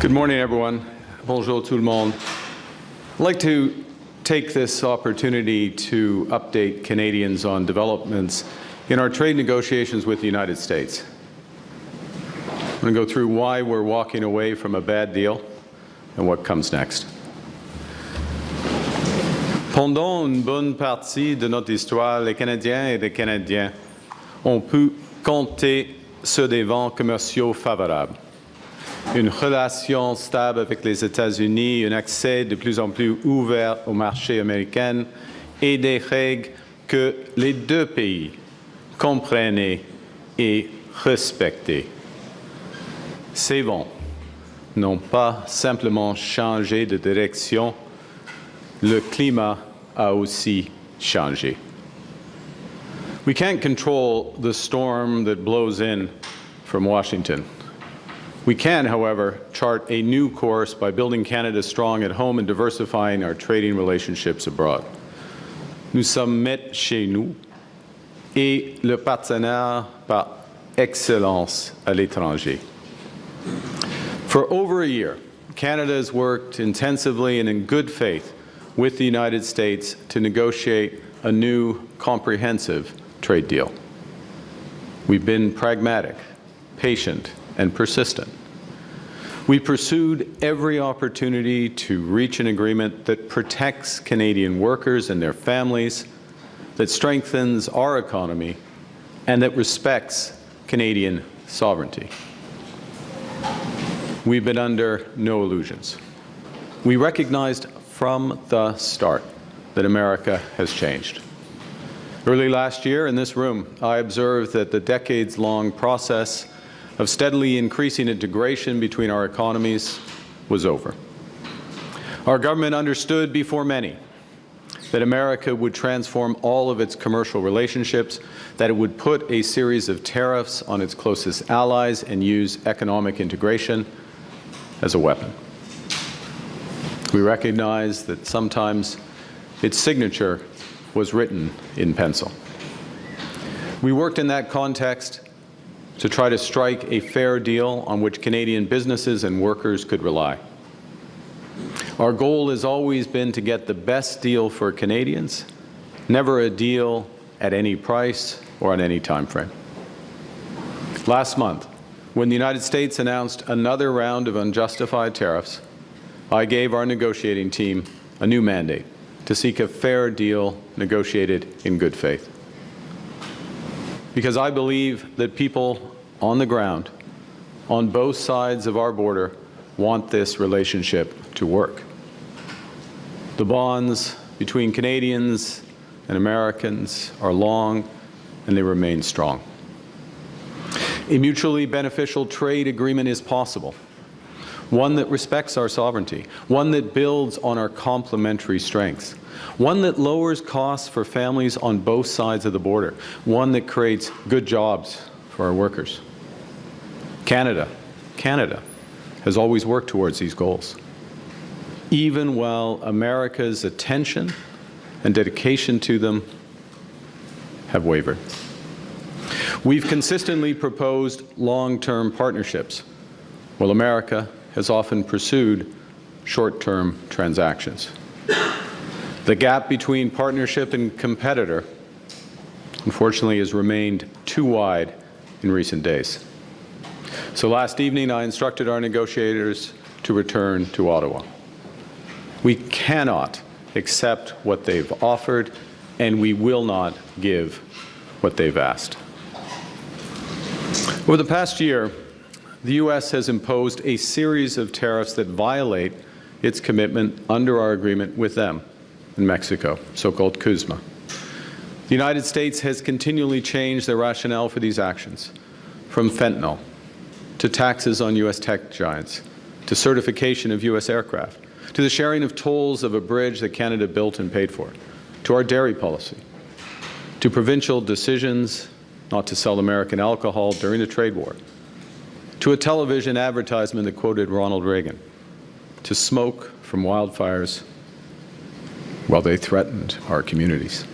Good morning, everyone. Bonjour tout le monde. I'd like to take this opportunity to update Canadians on developments in our trade negotiations with the United States. I'm going to go through why we're walking away from a bad deal and what comes next. Pendant une bonne partie de notre histoire, les Canadiens et les Canadiens ont pu compter sur des vents commerciaux favorables. Une relation stable avec les États-Unis, un accès de plus en plus ouvert au marché américain et des règles que les deux pays comprenaient et respectaient. Ces vents n'ont pas simplement changé de direction, le climat a aussi changé. We can't control the storm that blows in from Washington. We can, however, chart a new course by building Canada strong at home and diversifying our trading relationships abroad. Nous sommes maîtres chez nous et le partenaire par excellence à l'étranger. For over a year, Canada has worked intensively and in good faith with the United States to negotiate a new comprehensive trade deal. We've been pragmatic, patient, and persistent. We pursued every opportunity to reach an agreement that protects Canadian workers and their families, that strengthens our economy, and that respects Canadian sovereignty. We've been under no illusions. We recognized from the start that America has changed. Early last year in this room, I observed that the decades-long process of steadily increasing integration between our economies was over. Our government understood before many that America would transform all of its commercial relationships, that it would put a series of tariffs on its closest allies and use economic integration as a weapon. We recognize that sometimes its signature was written in pencil. We worked in that context to try to strike a fair deal on which Canadian businesses and workers could rely. Our goal has always been to get the best deal for Canadians, never a deal at any price or on any time frame. Last month, when the United States announced another round of unjustified tariffs, I gave our negotiating team a new mandate to seek a fair deal negotiated in good faith. Because I believe that people on the ground, on both sides of our border, want this relationship to work. The bonds between Canadians and Americans are long, and they remain strong. A mutually beneficial trade agreement is possible, one that respects our sovereignty, one that builds on our complementary strengths, one that lowers costs for families on both sides of the border, one that creates good jobs for our workers. Canada has always worked towards these goals, even while America's attention and dedication to them have wavered. We've consistently proposed long-term partnerships, while America has often pursued short-term transactions. The gap between partnership and competitor, unfortunately, has remained too wide in recent days. So last evening, I instructed our negotiators to return to Ottawa. We cannot accept what they've offered, and we will not give what they've asked. Over the past year, the U.S. has imposed a series of tariffs that violate its commitment under our agreement with them in Mexico, so-called CUSMA. The United States has continually changed the rationale for these actions, from fentanyl to taxes on U.S. tech giants, to certification of U.S. aircraft, to the sharing of tolls of a bridge that Canada built and paid for, to our dairy policy, to provincial decisions not to sell American alcohol during the trade war, to a television advertisement that quoted Ronald Reagan, to smoke from wildfires while they threatened our communities.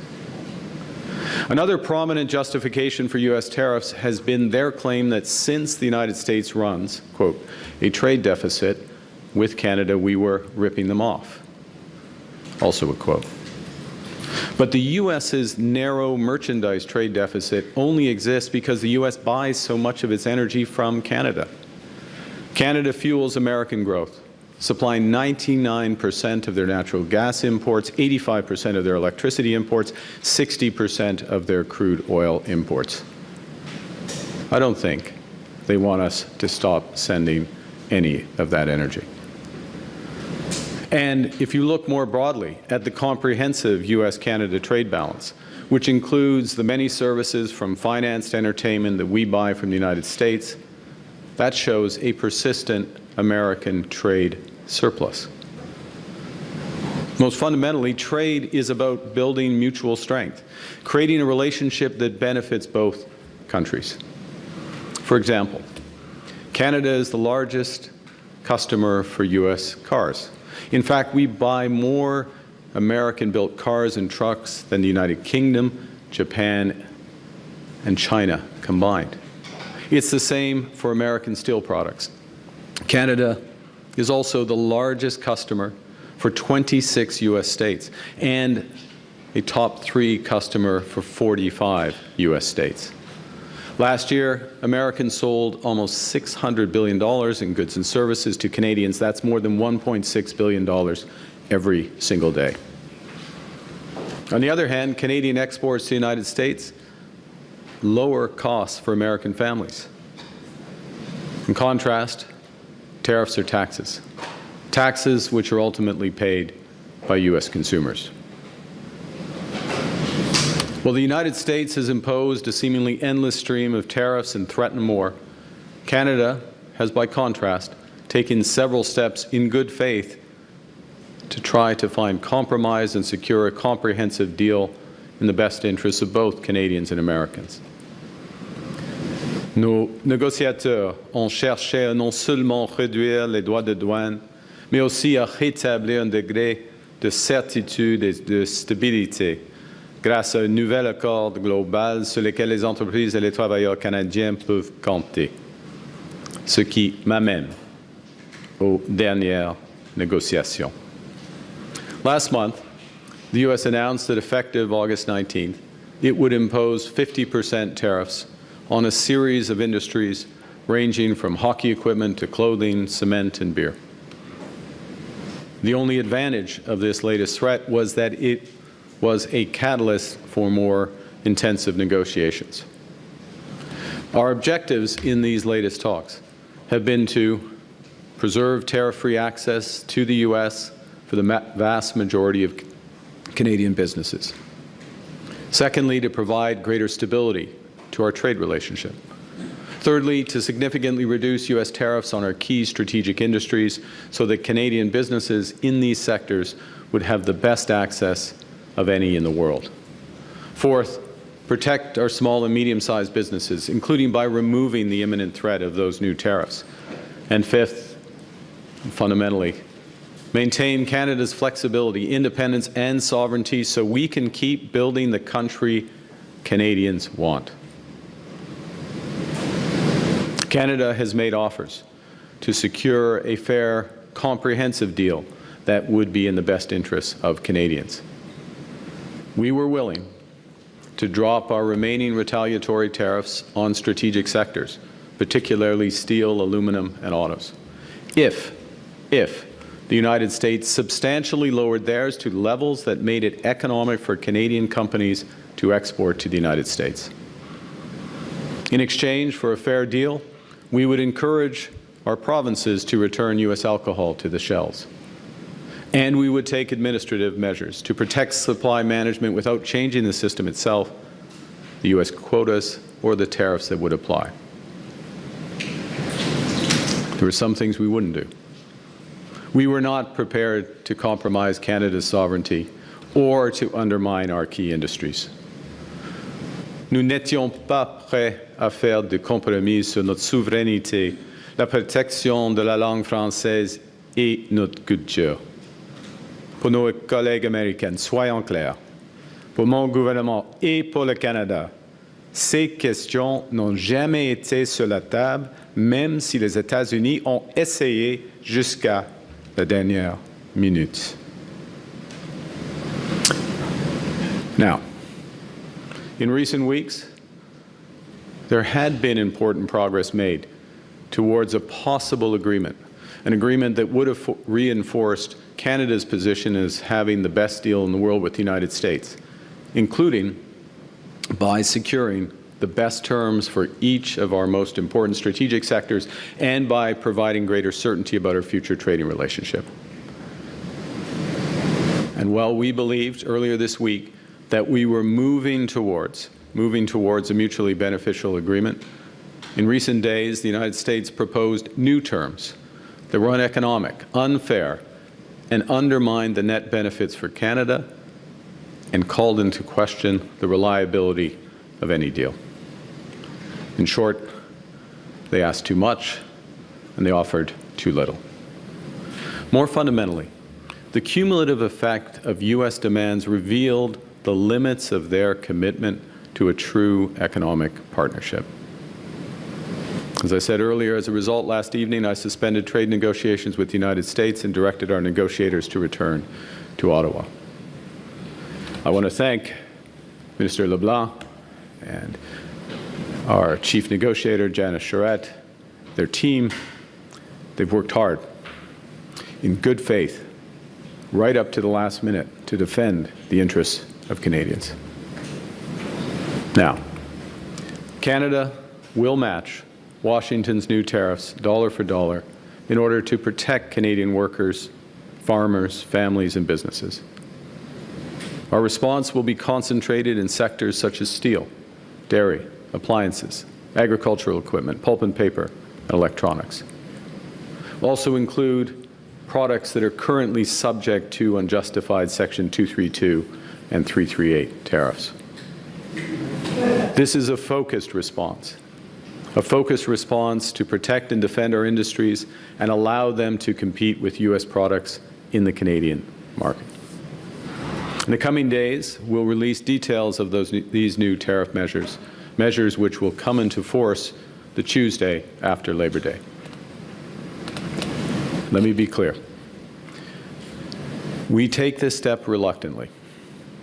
Another prominent justification for U.S. tariffs has been their claim that since the United States runs, quote, a trade deficit with Canada, we were ripping them off. Also a quote. But the U.S.'s narrow merchandise trade deficit only exists because the U.S. buys so much of its energy from Canada. Canada fuels American growth, supplying 99% of their natural gas imports, 85% of their electricity imports, 60% of their crude oil imports. I don't think they want us to stop sending any of that energy. And if you look more broadly at the comprehensive U.S.-Canada trade balance, which includes the many services from finance to entertainment that we buy from the United States, that shows a persistent American trade surplus. Most fundamentally, trade is about building mutual strength, creating a relationship that benefits both countries. For example, Canada is the largest customer for U.S. cars. In fact, we buy more American-built cars and trucks than the United Kingdom, Japan, and China combined. It's the same for American steel products. Canada is also the largest customer for 26 U.S. states and a top 3 customer for 45 U.S. states. Last year, Americans sold almost $600 billion in goods and services to Canadians. That's more than $1.6 billion every single day. On the other hand, Canadian exports to the United States lower costs for American families. In contrast, tariffs are taxes. Taxes which are ultimately paid by U.S. consumers. While the United States has imposed a seemingly endless stream of tariffs and threatened more, Canada has, by contrast, taken several steps in good faith to try to find compromise and secure a comprehensive deal in the best interests of both Canadians and Americans. Nos négociateurs ont cherché à non seulement réduire les droits de douane, mais aussi à rétablir un degré de certitude et de stabilité grâce à un nouvel accord global sur lequel les entreprises et les travailleurs canadiens peuvent compter. Ce qui m'amène aux dernières négociations. Last month, the U.S. announced that effective August 19th, it would impose 50% tariffs on a series of industries ranging from hockey equipment to clothing, cement, and beer. The only advantage of this latest threat was that it was a catalyst for more intensive negotiations. Our objectives in these latest talks have been to preserve tariff-free access to the U.S. for the vast majority of Canadian businesses. Secondly, to provide greater stability to our trade relationship. Thirdly, to significantly reduce U.S. tariffs on our key strategic industries so that Canadian businesses in these sectors would have the best access of any in the world. Fourth, protect our small and medium-sized businesses, including by removing the imminent threat of those new tariffs. And fifth, fundamentally, maintain Canada's flexibility, independence, and sovereignty so we can keep building the country Canadians want. Canada has made offers to secure a fair, comprehensive deal that would be in the best interests of Canadians. We were willing to drop our remaining retaliatory tariffs on strategic sectors, particularly steel, aluminum, and autos, if the United States substantially lowered theirs to levels that made it economic for Canadian companies to export to the United States. In exchange for a fair deal, we would encourage our provinces to return U.S. alcohol to the shelves. And we would take administrative measures to protect supply management without changing the system itself, the U.S. quotas, or the tariffs that would apply. There were some things we wouldn't do. We were not prepared to compromise Canada's sovereignty or to undermine our key industries. Nous n'étions pas prêts à faire de compromis sur notre souveraineté, la protection de la langue française et notre culture. Pour nos collègues américains, soyons clairs, pour mon gouvernement et pour le Canada, ces questions n'ont jamais été sur la table, même si les États-Unis ont essayé jusqu'à la dernière minute. Now, in recent weeks, there had been important progress made towards a possible agreement, an agreement that would have reinforced Canada's position as having the best deal in the world with the United States, including by securing the best terms for each of our most important strategic sectors and by providing greater certainty about our future trading relationship. And while we believed earlier this week that we were moving towards a mutually beneficial agreement, in recent days the United States proposed new terms that were uneconomic, unfair, and undermined the net benefits for Canada and called into question the reliability of any deal. In short, they asked too much and they offered too little. More fundamentally, the cumulative effect of U.S. demands revealed the limits of their commitment to a true economic partnership. As I said earlier, as a result, last evening I suspended trade negotiations with the United States and directed our negotiators to return to Ottawa. I want to thank Minister LeBlanc and our chief negotiator, Janice Charette, their team. They've worked hard, in good faith, right up to the last minute to defend the interests of Canadians. Now, Canada will match Washington's new tariffs dollar for dollar in order to protect Canadian workers, farmers, families, and businesses. Our response will be concentrated in sectors such as steel, dairy, appliances, agricultural equipment, pulp and paper, and electronics. We'll also include products that are currently subject to unjustified Section 232 and 338 tariffs. This is a focused response to protect and defend our industries and allow them to compete with U.S. products in the Canadian market. In the coming days, we'll release details of these new tariff measures which will come into force the Tuesday after Labor Day. Let me be clear. We take this step reluctantly.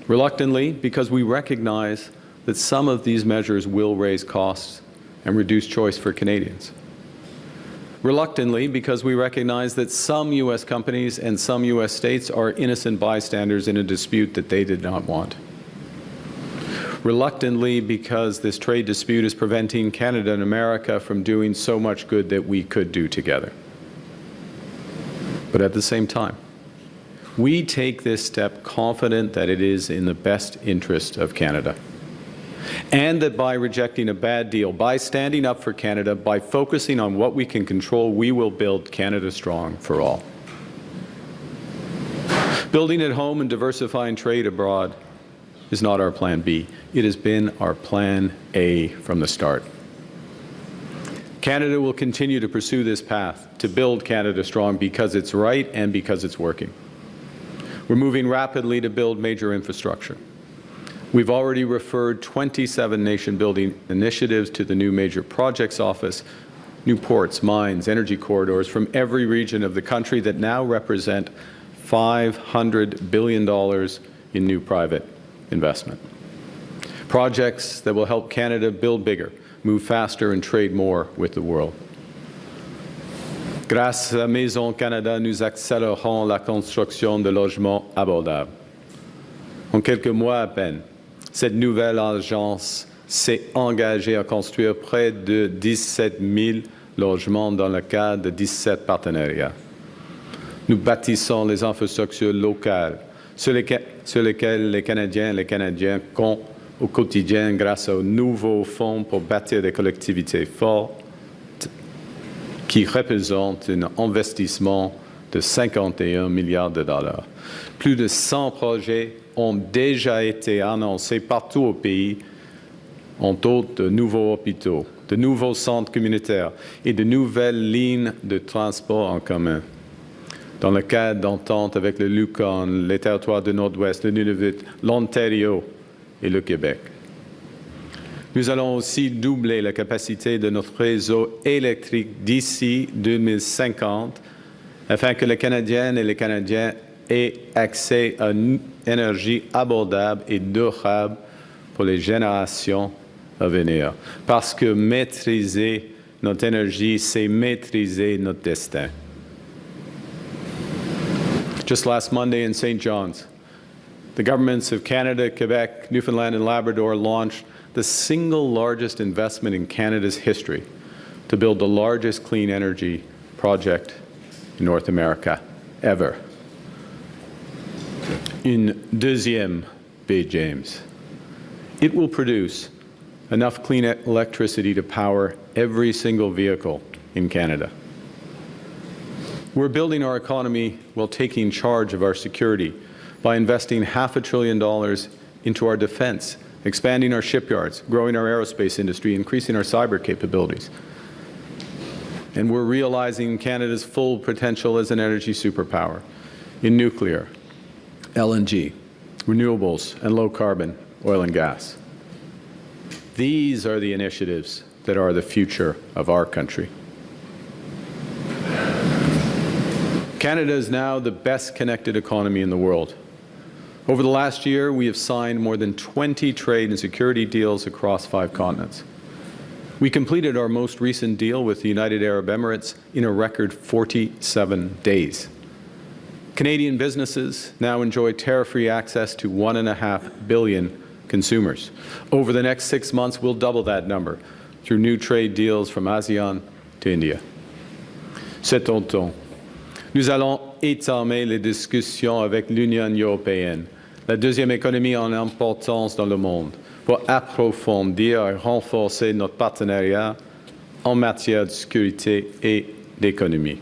Reluctantly because we recognize that some of these measures will raise costs and reduce choice for Canadians. Reluctantly because we recognize that some U.S. companies and some U.S. states are innocent bystanders in a dispute that they did not want. Reluctantly because this trade dispute is preventing Canada and America from doing so much good that we could do together. But at the same time, we take this step confident that it is in the best interest of Canada, and that by rejecting a bad deal, by standing up for Canada, by focusing on what we can control, we will build Canada strong for all. Building at home and diversifying trade abroad is not our plan B. It has been our plan A from the start. Canada will continue to pursue this path to build Canada strong because it's right and because it's working. We're moving rapidly to build major infrastructure. We've already referred 27 nation-building initiatives to the new Major Projects Office, new ports, mines, energy corridors from every region of the country that now represent $500 billion in new private investment. Projects that will help Canada build bigger, move faster, and trade more with the world. Grâce à Maison Canada, nous accélérons la construction de logements abordables. En quelques mois à peine, cette nouvelle agence s'est engagée à construire près de 17 000 logements dans le cadre de 17 partenariats. Nous bâtissons les infrastructures locales sur lesquelles les Canadiens et les Canadiennes comptent au quotidien grâce au nouveau fonds pour bâtir des collectivités fortes qui représente un investissement de 51 milliards de dollars. Plus de 100 projets ont déjà été annoncés partout au pays, entre autres de nouveaux hôpitaux, de nouveaux centres communautaires et de nouvelles lignes de transport en commun. Dans le cadre d'entente avec le Yukon, les territoires du Nord-Ouest, le Nunavut, l'Ontario et le Québec. Nous allons aussi doubler la capacité de notre réseau électrique d'ici 2050 afin que les Canadiennes et les Canadiens aient accès à une énergie abordable et durable pour les générations à venir. Parce que maîtriser notre énergie, c'est maîtriser notre destin. Just last Monday in St. John's, the governments of Canada, Quebec, Newfoundland, and Labrador launched the single largest investment in Canada's history to build the largest clean energy project in North America ever. Une deuxième Bay James. It will produce enough clean electricity to power every single vehicle in Canada. We're building our economy while taking charge of our security by investing $500 billion into our defense, expanding our shipyards, growing our aerospace industry, increasing our cyber capabilities. And we're realizing Canada's full potential as an energy superpower in nuclear, LNG, renewables, and low-carbon oil and gas. These are the initiatives that are the future of our country. Canada is now the best connected economy in the world. Over the last year, we have signed more than 20 trade and security deals across 5 continents. We completed our most recent deal with the United Arab Emirates in a record 47 days. Canadian businesses now enjoy tariff-free access to 1.5 billion consumers. Over the next 6 months, we'll double that number through new trade deals from ASEAN to India. Cet automne, nous allons entamer les discussions avec l'Union européenne, la deuxième économie en importance dans le monde, pour approfondir et renforcer notre partenariat en matière de sécurité et d'économie.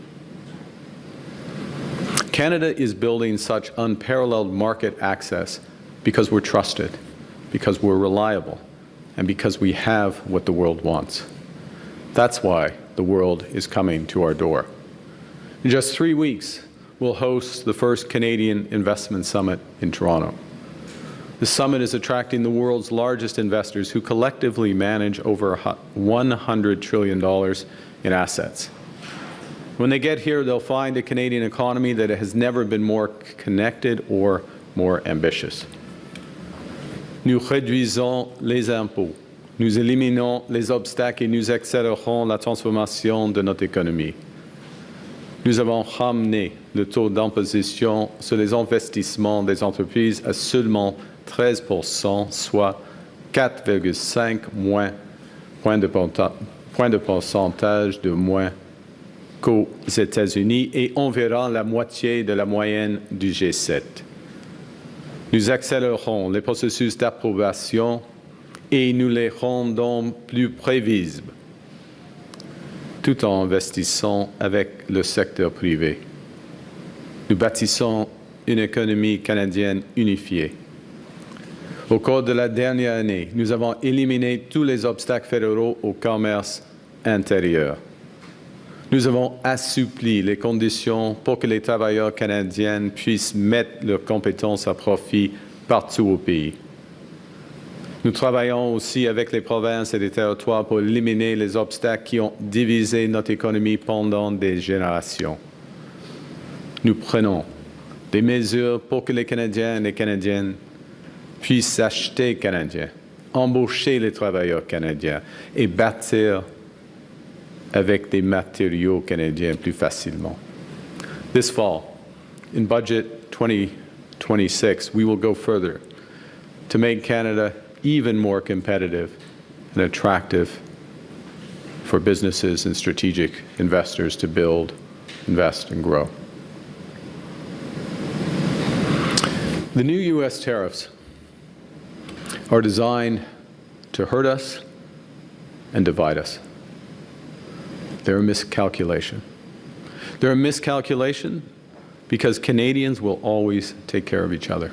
Canada is building such unparalleled market access because we're trusted, because we're reliable, and because we have what the world wants. That's why the world is coming to our door. In just 3 weeks, we'll host the first Canadian Investment Summit in Toronto. The summit is attracting the world's largest investors who collectively manage over $100 trillion in assets. When they get here, they'll find a Canadian economy that has never been more connected or more ambitious. Nous réduisons les impôts, nous éliminons les obstacles et nous accélérons la transformation de notre économie. Nous avons ramené le taux d'imposition sur les investissements des entreprises à seulement 13%, soit 4,5 points de pourcentage de moins qu'aux États-Unis et environ la moitié de la moyenne du G7. Nous accélérons les processus d'approbation et nous les rendons plus prévisibles, tout en investissant avec le secteur privé. Nous bâtissons une économie canadienne unifiée. Au cours de la dernière année, nous avons éliminé tous les obstacles fédéraux au commerce intérieur. Nous avons assoupli les conditions pour que les travailleurs canadiens puissent mettre leurs compétences à profit partout au pays. Nous travaillons aussi avec les provinces et les territoires pour éliminer les obstacles qui ont divisé notre économie pendant des générations. Nous prenons des mesures pour que les Canadiens et les Canadiennes puissent acheter canadien, embaucher les travailleurs canadiens et bâtir avec des matériaux canadiens plus facilement. This fall, in Budget 2026, we will go further to make Canada even more competitive and attractive for businesses and strategic investors to build, invest, and grow. The new U.S. tariffs are designed to hurt us and divide us. They're a miscalculation. They're a miscalculation because Canadians will always take care of each other.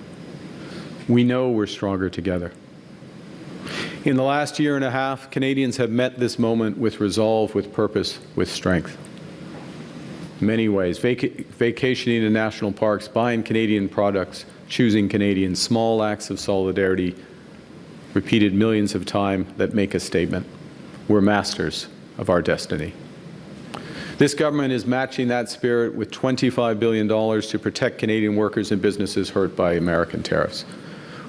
We know we're stronger together. In the last year and a half, Canadians have met this moment with resolve, with purpose, with strength. In many ways, vacationing in national parks, buying Canadian products, choosing Canadian, small acts of solidarity, repeated millions of times that make a statement. We're masters of our destiny. This government is matching that spirit with $25 billion to protect Canadian workers and businesses hurt by American tariffs.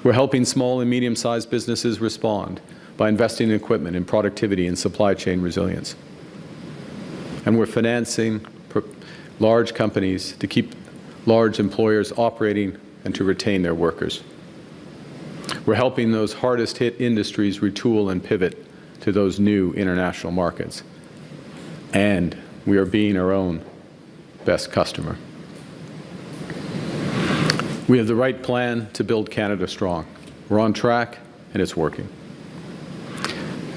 We're helping small and medium-sized businesses respond by investing in equipment, in productivity, and supply chain resilience. And we're financing large companies to keep large employers operating and to retain their workers. We're helping those hardest-hit industries retool and pivot to those new international markets. And we are being our own best customer. We have the right plan to build Canada strong. We're on track, and it's working.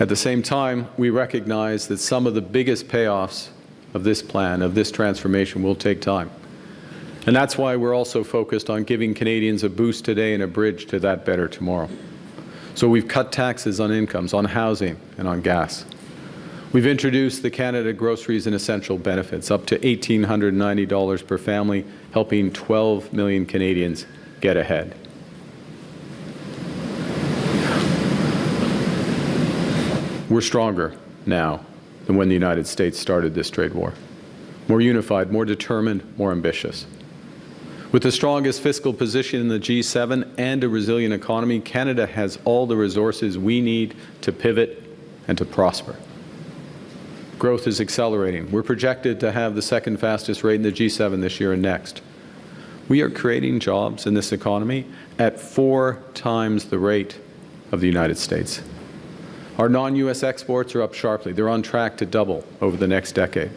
At the same time, we recognize that some of the biggest payoffs of this plan, of this transformation, will take time. And that's why we're also focused on giving Canadians a boost today and a bridge to that better tomorrow. So we've cut taxes on incomes, on housing, and on gas. We've introduced the Canada Groceries and Essential Benefits, up to $1,890 per family, helping 12 million Canadians get ahead. We're stronger now than when the United States started this trade war. More unified, more determined, more ambitious. With the strongest fiscal position in the G7 and a resilient economy, Canada has all the resources we need to pivot and to prosper. Growth is accelerating. We're projected to have the second fastest rate in the G7 this year and next. We are creating jobs in this economy at 4 times the rate of the United States. Our non-U.S. exports are up sharply. They're on track to double over the next decade.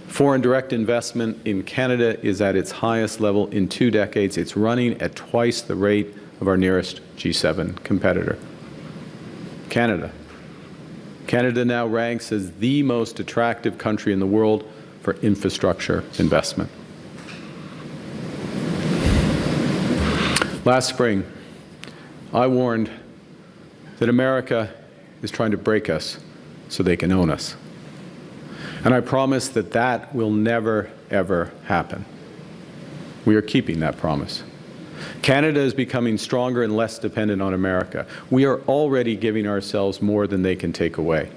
Foreign direct investment in Canada is at its highest level in 2 decades. It's running at twice the rate of our nearest G7 competitor. Canada now ranks as the most attractive country in the world for infrastructure investment. Last spring, I warned that America is trying to break us so they can own us. And I promise that that will never, ever happen. We are keeping that promise. Canada is becoming stronger and less dependent on America. We are already giving ourselves more than they can take away.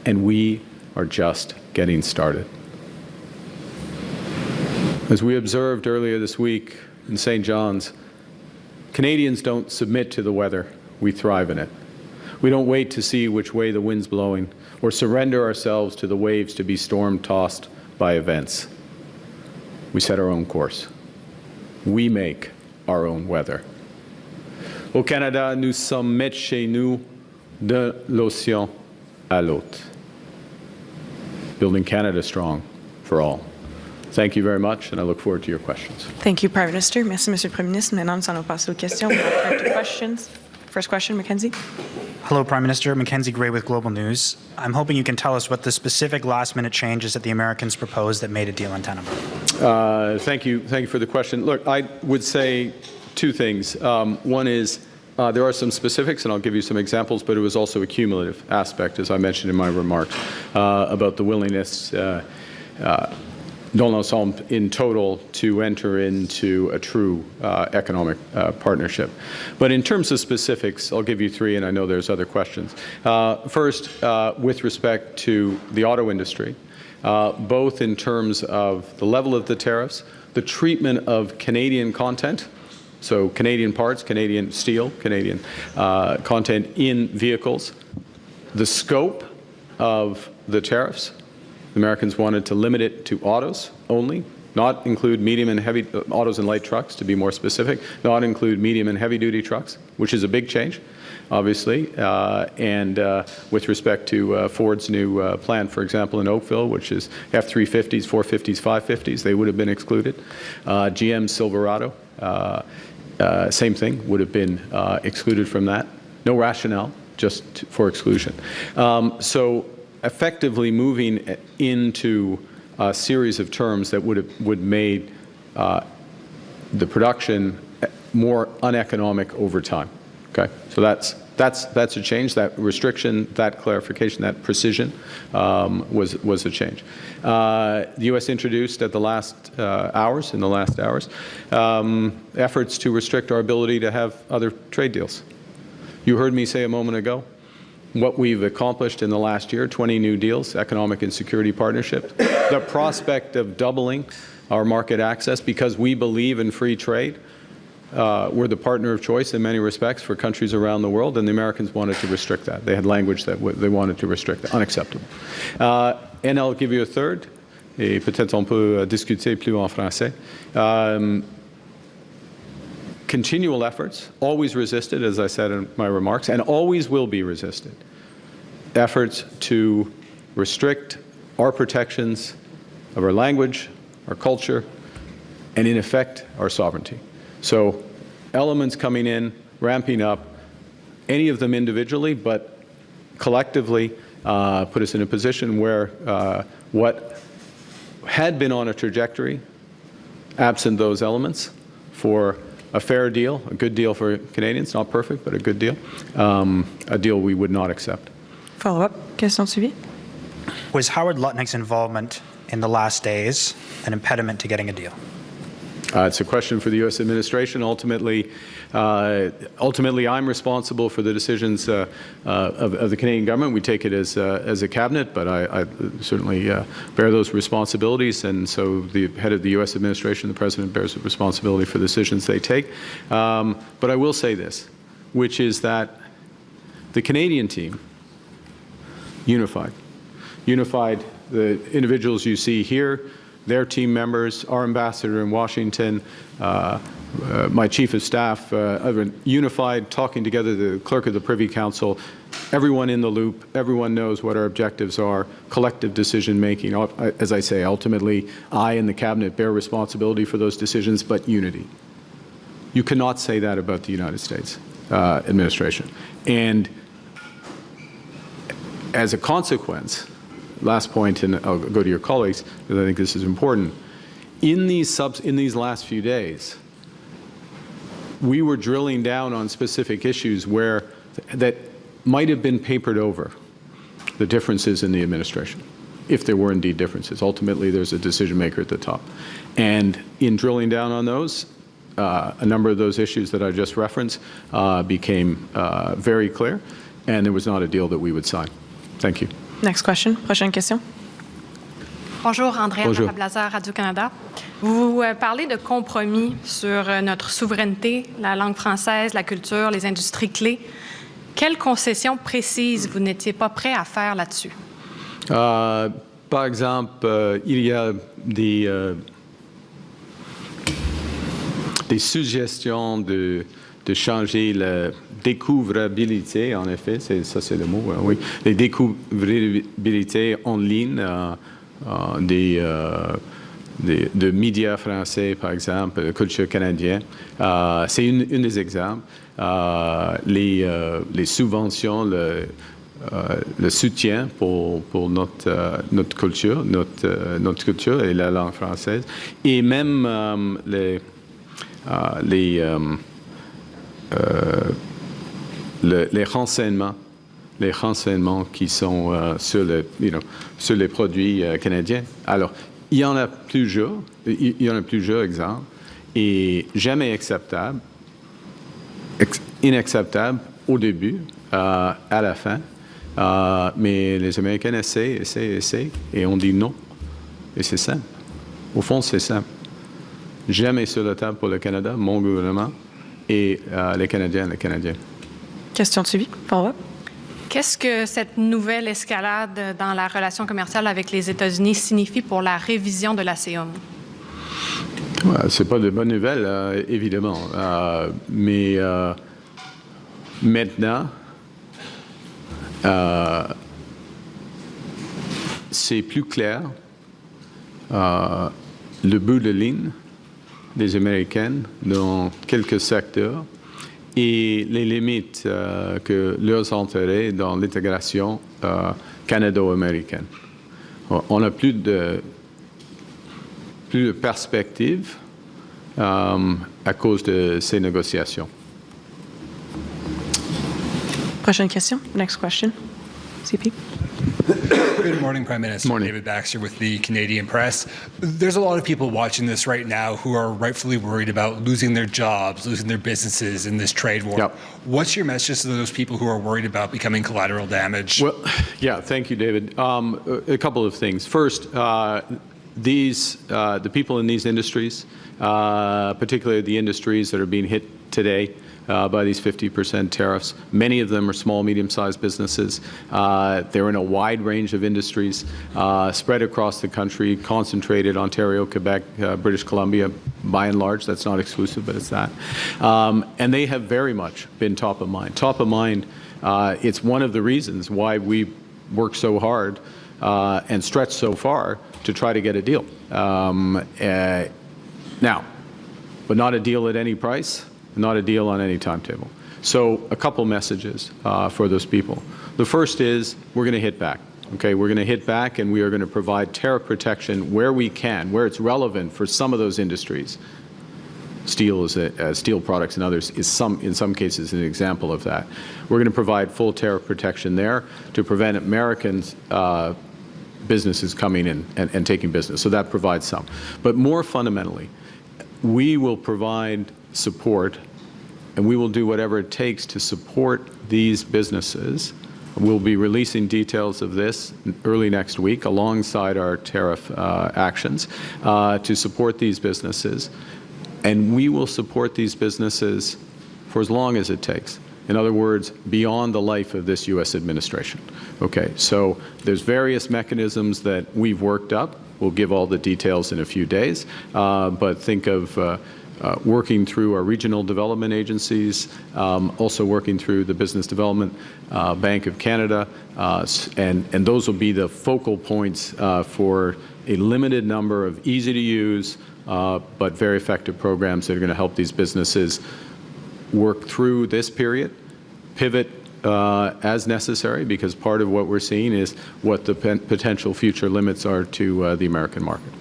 And we are just getting started. As we observed earlier this week in St. John's, Canadians don't submit to the weather. We thrive in it. We don't wait to see which way the wind's blowing or surrender ourselves to the waves to be storm-tossed by events. We set our own course. We make our own weather. Au Canada, nous sommes maîtres chez nous de l'océan à l'autre. Building Canada strong for all. Thank you very much, and I look forward to your questions. Thank you, Prime Minister. Merci, Monsieur le Premier ministre. Maintenant, nous allons passer aux questions. We'll turn to questions. First question, Mackenzie. Hello, Prime Minister. Mackenzie Gray with Global News. I'm hoping you can tell us what the specific last-minute changes that the Americans proposed that made a deal in Ottawa. Thank you for the question. Look, I would say 2 things. One is there are some specifics, and I'll give you some examples, but it was also a cumulative aspect, as I mentioned in my remarks, about the willingness dans l'ensemble in total to enter into a true economic partnership. But in terms of specifics, I'll give you 3, and I know there's other questions. First, with respect to the auto industry, both in terms of the level of the tariffs, the treatment of Canadian content, so Canadian parts, Canadian steel, Canadian content in vehicles, the scope of the tariffs. The Americans wanted to limit it to autos only, not include medium and heavy autos and light trucks, to be more specific, not include medium and heavy-duty trucks, which is a big change, obviously. And with respect to Ford's new plant, for example, in Oakville, which is F-350s, 450s, 550s, they would have been excluded. GM Silverado, same thing, would have been excluded from that. No rationale, just for exclusion. So effectively moving into a series of terms that would made the production more uneconomic over time. Okay, so that's a change. That restriction, that clarification, that precision was a change. The U.S. introduced in the last hours, efforts to restrict our ability to have other trade deals. You heard me say a moment ago what we've accomplished in the last year: 20 new deals, economic and security partnerships. the prospect of doubling our market access because we believe in free trade. We're the partner of choice in many respects for countries around the world, and the Americans wanted to restrict that. They had language that they wanted to restrict that. Unacceptable. And I'll give you a third, et peut-être on peut discuter plus en français. Continual efforts, always resisted, as I said in my remarks, and always will be resisted. Efforts to restrict our protections of our language, our culture, and in effect, our sovereignty. So elements coming in, ramping up, any of them individually, but collectively put us in a position where what had been on a trajectory, absent those elements, for a fair deal, a good deal for Canadians, not perfect, but a good deal, a deal we would not accept. Follow-up. Question suivie. Was Howard Lutnick's involvement in the last days an impediment to getting a deal? It's a question for the U.S. administration. Ultimately, I'm responsible for the decisions of the Canadian government. We take it as a cabinet, but I certainly bear those responsibilities, and so the head of the U.S. administration, the president, bears responsibility for the decisions they take. But I will say this, which is that the Canadian team, unified, the individuals you see here, their team members, our ambassador in Washington, my chief of staff, unified, talking together, the clerk of the Privy Council, everyone in the loop, everyone knows what our objectives are, collective decision making. As I say, ultimately, I and the cabinet bear responsibility for those decisions, but unity. You cannot say that about the United States administration. And as a consequence, last point, and I'll go to your colleagues, because I think this is important. In these last few days, we were drilling down on specific issues that might have been papered over, the differences in the administration, if there were indeed differences. Ultimately, there's a decision maker at the top. And in drilling down on those, a number of those issues that I just referenced became very clear, and there was not a deal that we would sign. Thank you. Next question. Prochaine question. Bonjour, Andréa Marablaza, Radio-Canada. Vous parlez de compromis sur notre souveraineté, la langue française, la culture, les industries clés. Quelles concessions précises vous n'étiez pas prêt à faire là-dessus? Par exemple, il y a des suggestions de changer la découvrabilité, en effet, ça c'est le mot, oui, les découvrabilités en ligne de médias français, par exemple, culture canadienne. C'est une des exemples. Les subventions, le soutien pour notre culture, notre culture et la langue française, et même les renseignements qui sont sur les produits canadiens. Alors, il y en a plusieurs exemples, et jamais acceptable, inacceptable au début, à la fin. Mais les Américains essaient, et on dit non. Et c'est simple. Au fond, c'est simple. Jamais sur la table pour le Canada, mon gouvernement, et les Canadiens. Question suivie. Follow-up. Qu'est-ce que cette nouvelle escalade dans la relation commerciale avec les États-Unis signifie pour la révision de l'ASEAN? C'est pas de bonnes nouvelles, évidemment. Mais maintenant, c'est plus clair le bout de ligne des Américains dans quelques secteurs et les limites que leurs intérêts dans l'intégration canado-américaine. On n'a plus de perspective à cause de ces négociations. Prochaine question. Next question. CP. Good morning, Prime Minister. Morning. David Baxter with the Canadian Press. There's a lot of people watching this right now who are rightfully worried about losing their jobs, losing their businesses in this trade war. Yep. What's your message to those people who are worried about becoming collateral damage? Well, yeah, thank you, David. A couple of things. First, the people in these industries, particularly the industries that are being hit today by these 50% tariffs. Many of them are small, medium-sized businesses. They're in a wide range of industries, spread across the country, concentrated Ontario, Quebec, British Columbia, by and large. That's not exclusive, but it's that. And they have very much been top of mind. Top of mind, it's one of the reasons why we work so hard and stretch so far to try to get a deal. Now, but not a deal at any price. Not a deal on any timetable. So a couple messages for those people. The first is we're going to hit back. Okay, we're going to hit back and we are going to provide tariff protection where we can, where it's relevant for some of those industries. Steel is steel products and others is in some cases an example of that. We're going to provide full tariff protection there to prevent Americans businesses coming in and taking business. So that provides some. But more fundamentally, we will provide support, and we will do whatever it takes to support these businesses. We'll be releasing details of this early next week alongside our tariff actions to support these businesses. And we will support these businesses for as long as it takes. In other words, beyond the life of this U.S. administration. Okay, so there's various mechanisms that we've worked up. We'll give all the details in a few days, but think of working through our regional development agencies, also working through the Business Development Bank of Canada, and those will be the focal points for a limited number of easy-to-use but very effective programs that are going to help these businesses work through this period, pivot as necessary, because part of what we're seeing is what the potential future limits are to the American market.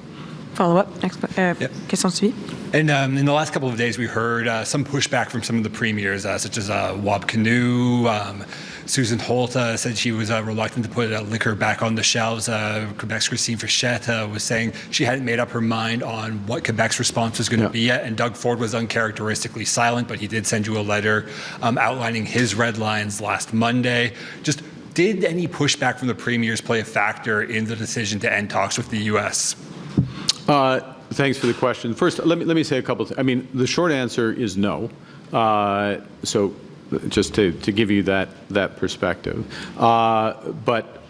Follow-up. Next question suivie. And in the last couple of days, we heard some pushback from some of the premiers, such as Wab Kinew. Susan Holt said she was reluctant to put liquor back on the shelves. Quebec's Christine Fichette was saying she hadn't made up her mind on what Quebec's response was going to be yet. And Doug Ford was uncharacteristically silent, but he did send you a letter outlining his red lines last Monday. Just did any pushback from the premiers play a factor in the decision to end talks with the U.S.? Thanks for the question. First, let me say a couple of things. I mean, the short answer is no. So just to give you that perspective. But,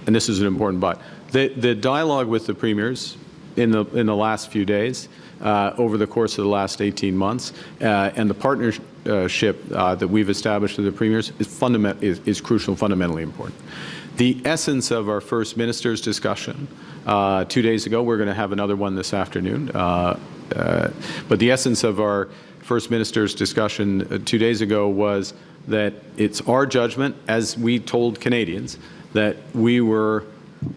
and this is an important but, the dialogue with the premiers in the last few days, over the course of the last 18 months, and the partnership that we've established with the premiers is crucial and fundamentally important. The essence of our first minister's discussion 2 days ago, we're going to have another one this afternoon, but the essence of our first minister's discussion 2 days ago was that it's our judgment, as we told Canadians, that we were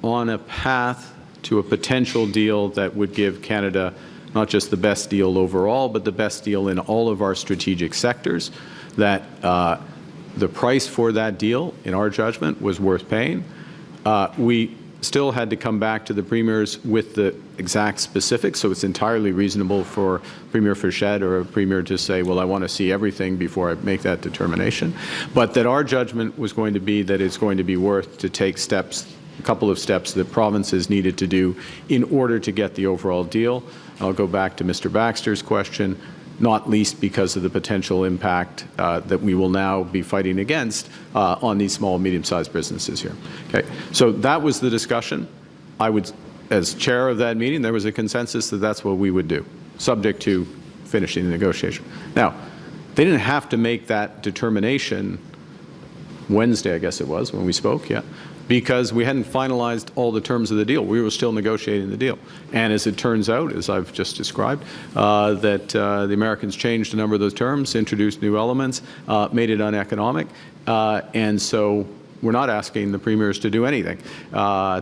on a path to a potential deal that would give Canada not just the best deal overall, but the best deal in all of our strategic sectors, that the price for that deal, in our judgment, was worth paying. We still had to come back to the premiers with the exact specifics, so it's entirely reasonable for Premier Fichette or a premier to say, well, I want to see everything before I make that determination. But that our judgment was going to be that it's going to be worth to take steps, a couple of steps that provinces needed to do in order to get the overall deal. I'll go back to Mr. Baxter's question, not least because of the potential impact that we will now be fighting against on these small and medium-sized businesses here. Okay, so that was the discussion. I would, as chair of that meeting, there was a consensus that that's what we would do, subject to finishing the negotiation. Now, they didn't have to make that determination Wednesday, I guess it was, when we spoke, because we hadn't finalized all the terms of the deal. We were still negotiating the deal. And as it turns out, as I've just described, that the Americans changed a number of those terms, introduced new elements, made it uneconomic. And so we're not asking the premiers to do anything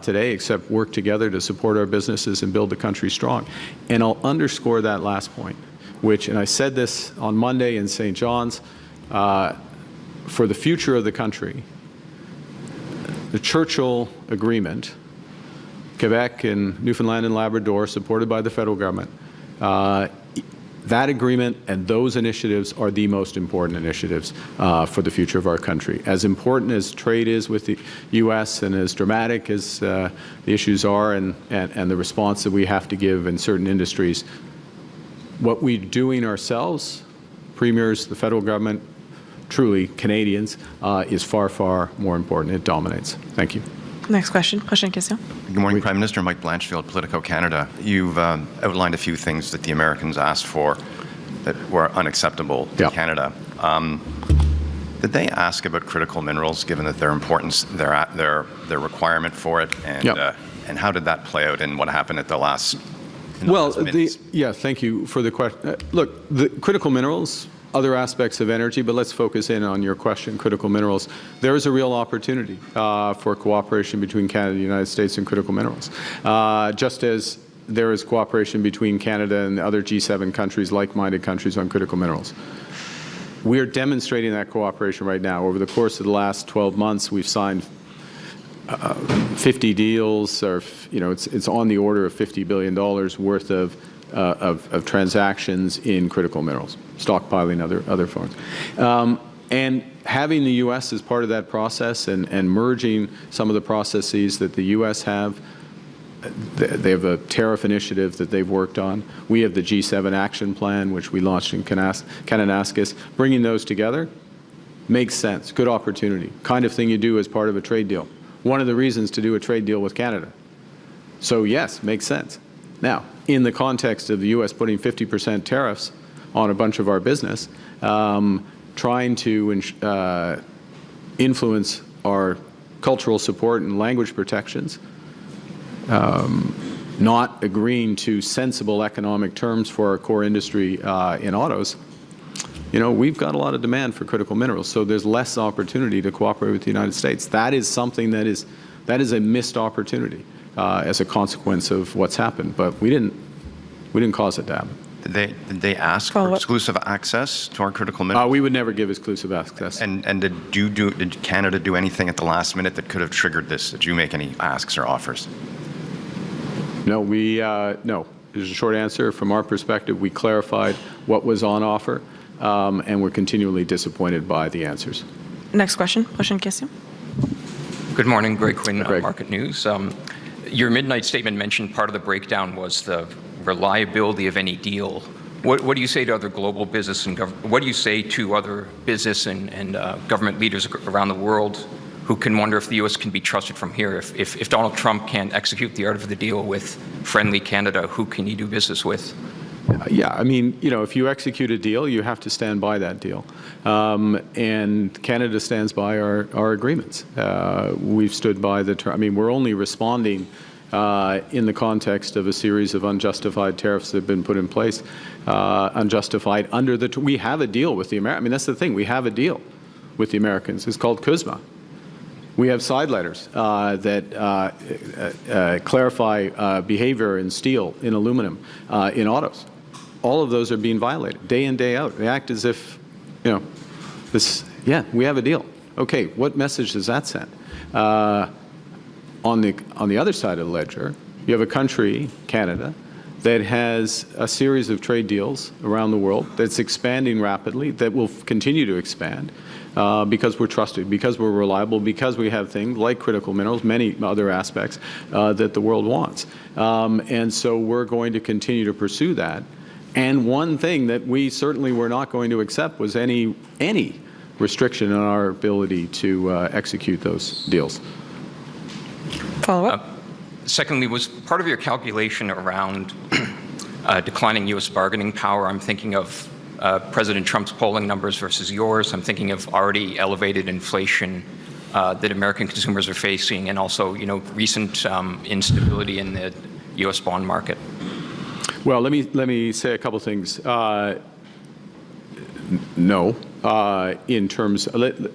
today except work together to support our businesses and build the country strong. And I'll underscore that last point, which, and I said this on Monday in St. John's, for the future of the country, the Churchill Agreement, Quebec and Newfoundland and Labrador, supported by the federal government, that agreement and those initiatives are the most important initiatives for the future of our country. As important as trade is with the U.S. and as dramatic as the issues are and the response that we have to give in certain industries, what we're doing ourselves, premiers, the federal government, truly Canadians, is far, far more important. It dominates. Thank you. Next question. Prochaine question. Good morning, Prime Minister. Mike Blanchfield, Politico Canada. You've outlined a few things that the Americans asked for that were unacceptable to Canada. Did they ask about critical minerals, given that their importance, their requirement for it, and how did that play out in what happened at the last? Thank you for the question. Look, the critical minerals, other aspects of energy, but let's focus in on your question, critical minerals. There is a real opportunity for cooperation between Canada and the United States in critical minerals, just as there is cooperation between Canada and other G7 countries, like-minded countries, on critical minerals. We are demonstrating that cooperation right now. Over the course of the last 12 months, we've signed 50 deals, or it's on the order of $50 billion worth of transactions in critical minerals, stockpiling, other forms. And having the U.S. as part of that process and merging some of the processes that the U.S. have, they have a tariff initiative that they've worked on. We have the G7 action plan, which we launched in Kananaskis. Bringing those together makes sense, good opportunity, kind of thing you do as part of a trade deal. One of the reasons to do a trade deal with Canada. So yes, makes sense. Now, in the context of the U.S. putting 50% tariffs on a bunch of our business, trying to influence our cultural support and language protections, not agreeing to sensible economic terms for our core industry in autos, we've got a lot of demand for critical minerals, so there's less opportunity to cooperate with the United States. That is something that is a missed opportunity as a consequence of what's happened, but we didn't cause it to happen. Did they ask for exclusive access to our critical minerals? We would never give exclusive access. And did Canada do anything at the last minute that could have triggered this? Did you make any asks or offers? No, no. There's a short answer. From our perspective, we clarified what was on offer, and we're continually disappointed by the answers. Next question. Prochaine question. Good morning, Greg Quinn, Market News. Your midnight statement mentioned part of the breakdown was the reliability of any deal. What do you say to other global business and what do you say to other business and government leaders around the world who can wonder if the U.S. can be trusted from here? If Donald Trump can't execute the art of the deal with friendly Canada, who can he do business with? Yeah, I mean, if you execute a deal, you have to stand by that deal. And Canada stands by our agreements. We've stood by we're only responding in the context of a series of unjustified tariffs that have been put in place, unjustified under we have a deal with the Americans. That's the thing. We have a deal with the Americans. It's called CUSMA. We have side letters that clarify behavior in steel, in aluminum, in autos. All of those are being violated day in, day out. They act as if, we have a deal. Okay, what message does that send? On the other side of the ledger, you have a country, Canada, that has a series of trade deals around the world that's expanding rapidly, that will continue to expand because we're trusted, because we're reliable, because we have things like critical minerals, many other aspects that the world wants. And so we're going to continue to pursue that. And one thing that we certainly were not going to accept was any restriction on our ability to execute those deals. Follow-up. Secondly, was part of your calculation around declining U.S. bargaining power? I'm thinking of President Trump's polling numbers versus yours. I'm thinking of already elevated inflation that American consumers are facing, and also, recent instability in the U.S. bond market. Well, let me say a couple things. No, in terms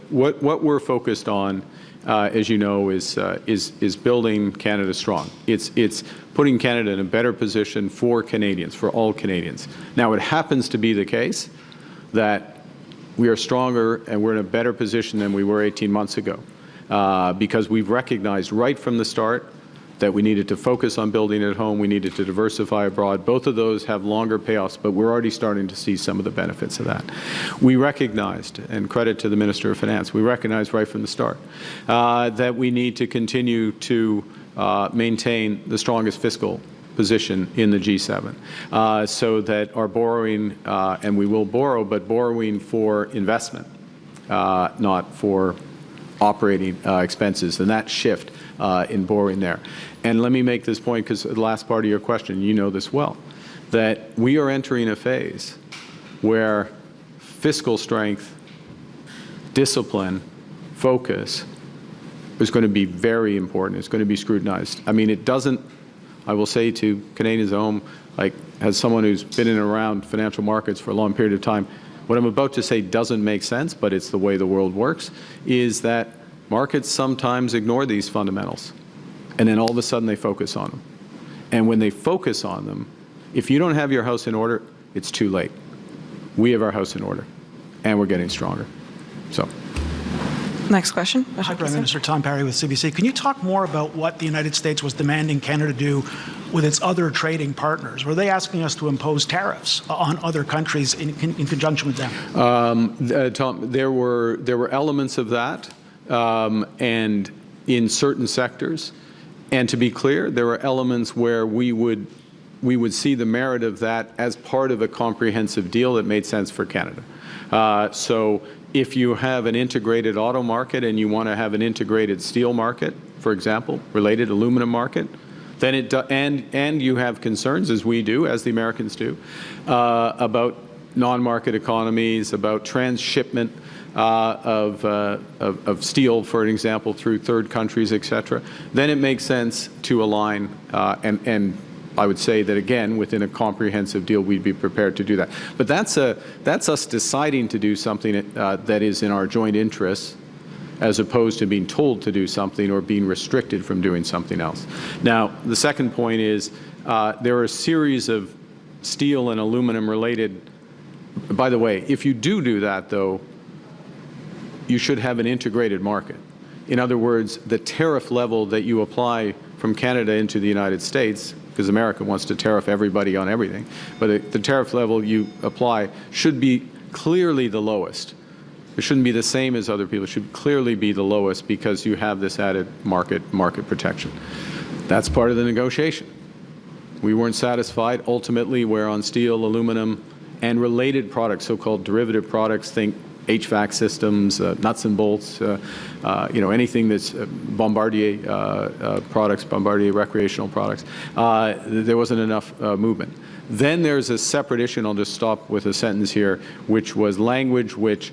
what we're focused on, as you know, is building Canada strong. It's putting Canada in a better position for Canadians, for all Canadians. Now, it happens to be the case that we are stronger and we're in a better position than we were 18 months ago. because we've recognized right from the start that we needed to focus on building at home, we needed to diversify abroad. Both of those have longer payoffs, but we're already starting to see some of the benefits of that. We recognized, and credit to the Minister of Finance, we recognized right from the start that we need to continue to maintain the strongest fiscal position in the G7 so that our borrowing, and we will borrow, but borrowing for investment, not for operating expenses, and that shift in borrowing there. And let me make this point, because the last part of your question, you know this well, that we are entering a phase where fiscal strength, discipline, focus is going to be very important. It's going to be scrutinized. I mean, it doesn't, I will say to Canadians at home, like as someone who's been in and around financial markets for a long period of time, what I'm about to say doesn't make sense, but it's the way the world works, is that markets sometimes ignore these fundamentals, and then all of a sudden they focus on them. And when they focus on them, if you don't have your house in order, it's too late. We have our house in order, and we're getting stronger. So. Next question. Hi, Prime Minister. Tom Parry with CBC. Can you talk more about what the United States was demanding Canada do with its other trading partners? Were they asking us to impose tariffs on other countries in conjunction with them? Tom, there were elements of that, and in certain sectors. And to be clear, there were elements where we would see the merit of that as part of a comprehensive deal that made sense for Canada. So if you have an integrated auto market and you want to have an integrated steel market, for example, related aluminum market, then and you have concerns, as we do, as the Americans do, about non-market economies, about transshipment of steel, for an example, through third countries, et cetera, then it makes sense to align and I would say that, again, within a comprehensive deal, we'd be prepared to do that. But that's us deciding to do something that is in our joint interests, as opposed to being told to do something or being restricted from doing something else. Now, the second point is there are a series of steel and aluminum related. By the way, if you do that, though, you should have an integrated market. In other words, the tariff level that you apply from Canada into the United States, because America wants to tariff everybody on everything, but the tariff level you apply should be clearly the lowest. It shouldn't be the same as other people. It should clearly be the lowest because you have this added market protection. That's part of the negotiation. We weren't satisfied. Ultimately, we're on steel, aluminum, and related products, so-called derivative products. Think HVAC systems, nuts and bolts, anything that's Bombardier products, Bombardier recreational products. There wasn't enough movement. Then there's a separate issue, and I'll just stop with a sentence here, which was language which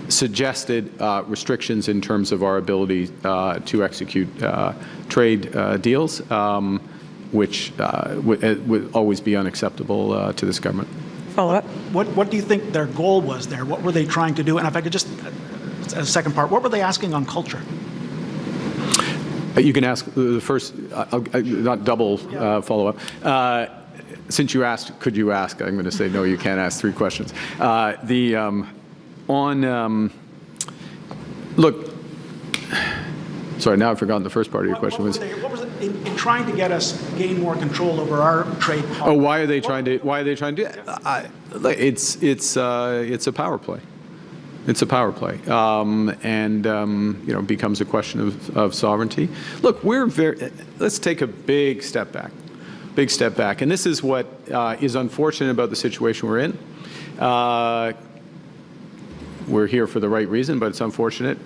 suggested restrictions in terms of our ability to execute trade deals, which would always be unacceptable to this government. Follow-up. What do you think their goal was there? What were they trying to do? And if I could just, a second part, what were they asking on culture? You can ask the first, not double follow-up. Since you asked, could you ask? I'm going to say no, you can't ask 3 questions. Look, sorry, now I've forgotten the first part of your question. What was it in trying to get us gain more control over our trade policy? Oh, why are they trying to do that? It's a power play. It's a power play, and becomes a question of sovereignty. Look, let's take a big step back. And this is what is unfortunate about the situation we're in. We're here for the right reason, but it's unfortunate.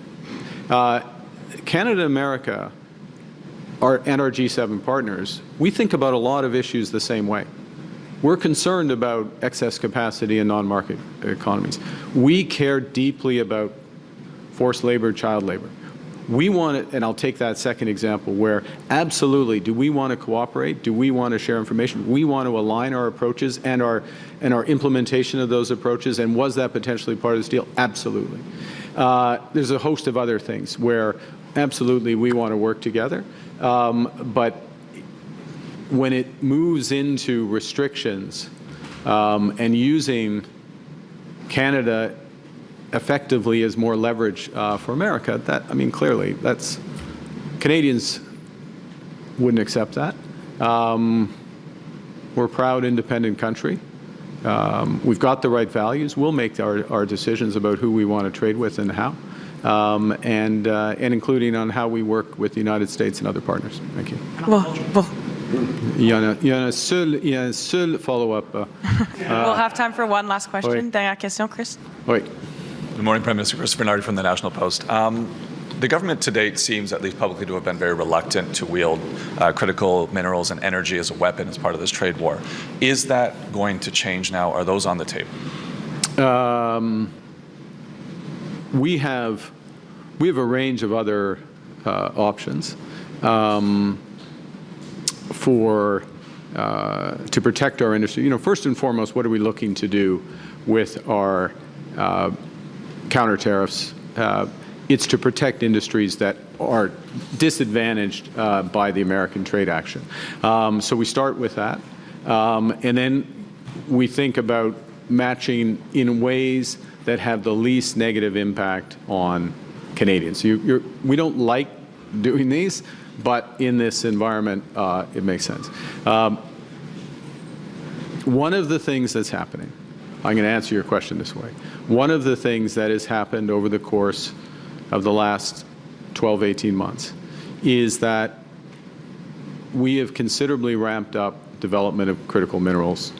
Canada and America and our G7 partners, we think about a lot of issues the same way. We're concerned about excess capacity in non-market economies. We care deeply about forced labor, child labor. We want it, and I'll take that second example where absolutely, do we want to cooperate? Do we want to share information? We want to align our approaches and our implementation of those approaches, and was that potentially part of this deal? Absolutely. There's a host of other things where absolutely we want to work together, but when it moves into restrictions and using Canada effectively as more leverage for America, that, I mean, clearly, that's, Canadians wouldn't accept that. We're a proud, independent country. We've got the right values. We'll make our decisions about who we want to trade with and how, and including on how we work with the United States and other partners. Thank you. Well, Il y a un seul follow-up. we'll have time for one last question. Oui. Dernière question, Chris. Oui. Good morning, Prime Minister. Chris Bernardi from the National Post. The government to date seems, at least publicly, to have been very reluctant to wield critical minerals and energy as a weapon as part of this trade war. Is that going to change now? Are those on the table? We have a range of other options to protect our industry. You know, first and foremost, what are we looking to do with our counter tariffs? It's to protect industries that are disadvantaged by the American trade action. So we start with that. And then we think about matching in ways that have the least negative impact on Canadians. We don't like doing these, but in this environment, it makes sense. One of the things that's happening, I'm going to answer your question this way. One of the things that has happened over the course of the last 12, 18 months is that we have considerably ramped up development of critical minerals.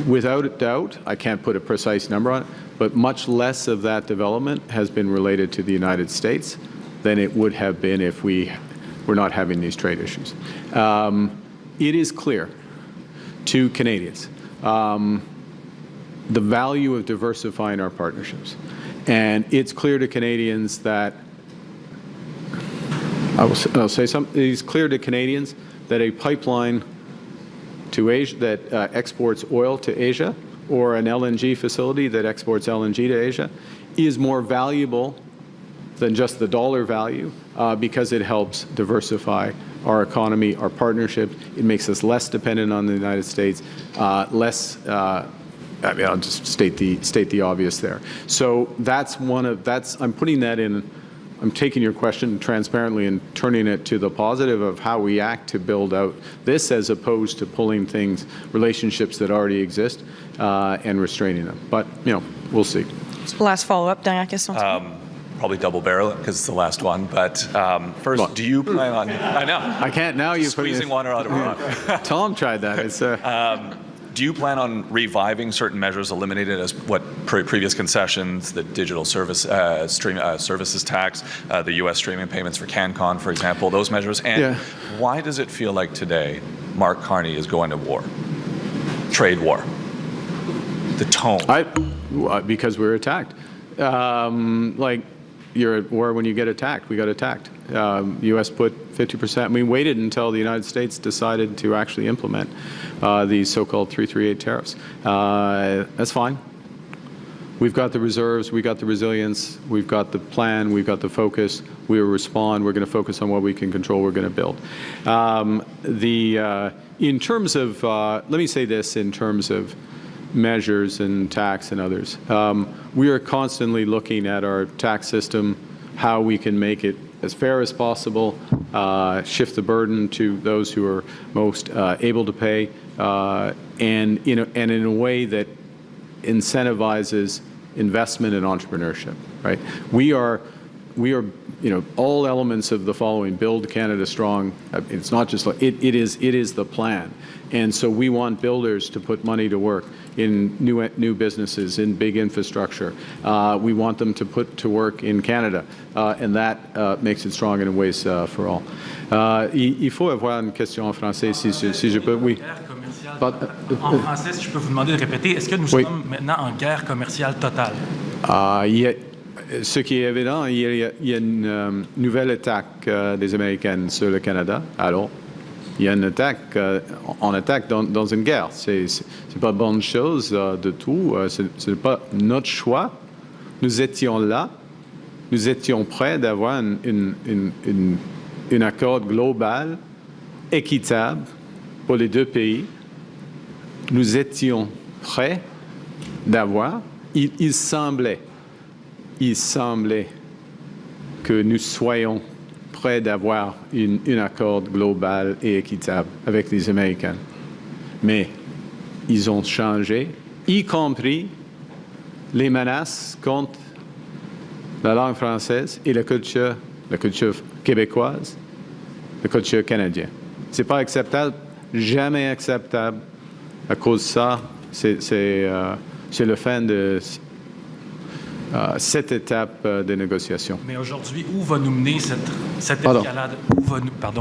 Without a doubt, I can't put a precise number on it, but much less of that development has been related to the United States than it would have been if we were not having these trade issues. It is clear to Canadians the value of diversifying our partnerships. And it's clear to Canadians that, I'll say something, it's clear to Canadians that a pipeline to Asia that exports oil to Asia, or an LNG facility that exports LNG to Asia, is more valuable than just the dollar value because it helps diversify our economy, our partnership. It makes us less dependent on the United States, I mean, I'll just state the obvious there. So I'm putting that in, I'm taking your question transparently and turning it to the positive of how we act to build out this, as opposed to pulling relationships that already exist and restraining them. But, you know, we'll see. Last follow-up, dernière question. Probably double barrel it because it's the last one. But first, do you plan on? I know. I can't now. You're squeezing water out of a rock. Tom tried that. It's do you plan on reviving certain measures eliminated as what previous concessions, the digital services tax, the U.S. streaming payments for CanCon, for example, those measures? And why does it feel like today Mark Carney is going to war, trade war? The tone. Because we're attacked. Like, you're at war when you get attacked. We got attacked. U.S. put 50%. We waited until the United States decided to actually implement these so-called 338 tariffs. That's fine. We've got the reserves. We got the resilience. We've got the plan. We've got the focus. We will respond. We're going to focus on what we can control. We're going to build. In terms of, let me say this, in terms of measures and tax and others. We are constantly looking at our tax system, how we can make it as fair as possible, shift the burden to those who are most able to pay, and in a way that incentivizes investment and entrepreneurship. Right? We are, you know, all elements of the following: build Canada strong. It's not just like it is the plan. And so we want builders to put money to work in new businesses, in big infrastructure. We want them to put to work in Canada, and that makes it strong in ways for all. Il faut avoir une question en français, si je peux. Oui. En français, si je peux vous demander de répéter, est-ce que nous sommes maintenant en guerre commerciale totale? Ce qui est évident, il y a une nouvelle attaque des Américains sur le Canada. Alors, il y a une attaque, on attaque dans une guerre. C'est pas bonne chose de tout. Ce n'est pas notre choix. Nous étions là. Nous étions prêts d'avoir un accord global, équitable pour les deux pays. Nous étions prêts d'avoir il semblait que nous soyons près d'avoir un accord global et équitable avec les Américains. Mais ils ont changé, y compris les menaces contre la langue française et la culture québécoise, la culture canadienne. C'est pas acceptable, jamais acceptable. À cause de ça, c'est la fin de cette étape de négociation. Mais aujourd'hui, où va nous mener cette escalade?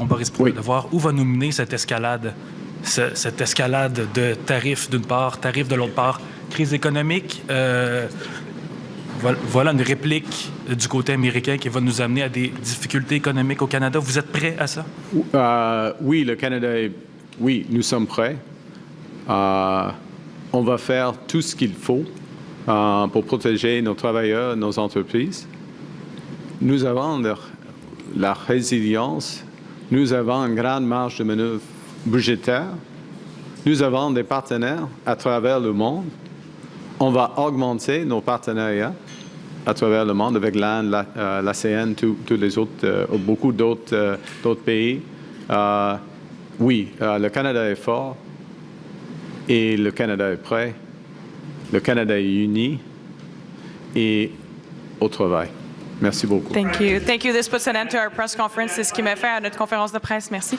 Boris, pour le devoir, où va nous mener cette escalade? Cette escalade de tarifs d'une part, tarifs de l'autre part, crise économique, voilà une réplique du côté américain qui va nous amener à des difficultés économiques au Canada. Vous êtes prêts à ça? Oui, le Canada oui, nous sommes prêts. On va faire tout ce qu'il faut pour protéger nos travailleurs, nos entreprises. Nous avons la résilience, nous avons une grande marge de manœuvre budgétaire, nous avons des partenaires à travers le monde. On va augmenter nos partenariats à travers le monde avec l'Inde, l'ASEAN, tous les autres, beaucoup d'autres pays. Oui, le Canada est fort et le Canada est prêt. Le Canada est uni et au travail. Merci beaucoup. Thank you. Thank you. This puts an end to our press conference. C'est ce qui met fin à notre conférence de presse. Merci.